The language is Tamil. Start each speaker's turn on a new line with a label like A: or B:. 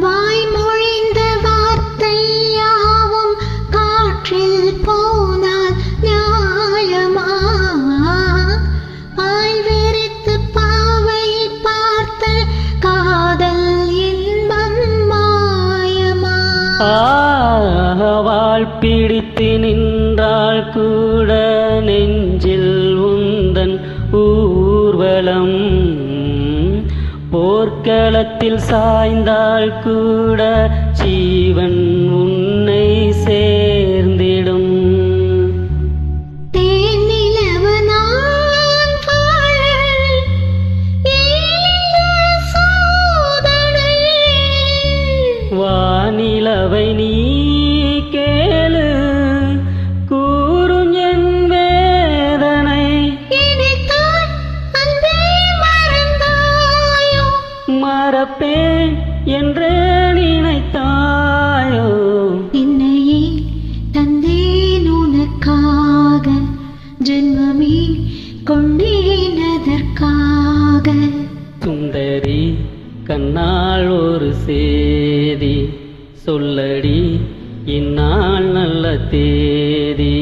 A: வாய்மொழிந்த வார்த்தையாவும் காற்றில் போனால் நியாயமா? பாய் வெறித்து பாவை பார்த்த காதல் இன்பம் மாயமா?
B: வாள் பிடித்து நின்றால் கூட நெஞ்சில் உந்தன் ஊர்வலம், போர்க்களத்தில் சாய்ந்தால் கூட ஜீவன் உன்னை சேர்ந்திடும்.
A: தேனிலவு நான் வாழ ஏனில சோதனை,
B: வானிலவை நீ கேளு கூறும் என் வேதனை.
A: இனித்தான் அன்பே மறந்தாயோ?
B: மறப்பேன் என்று நினைத்தாயோ?
A: என்னையே தந்தேன் உனக்காக, ஜென்மமே கொண்டேன் அதற்காக.
B: சுந்தரி கண்ணால் ஒரு சேதி சொல்லடி, இந்நாள் நல்ல தேதி.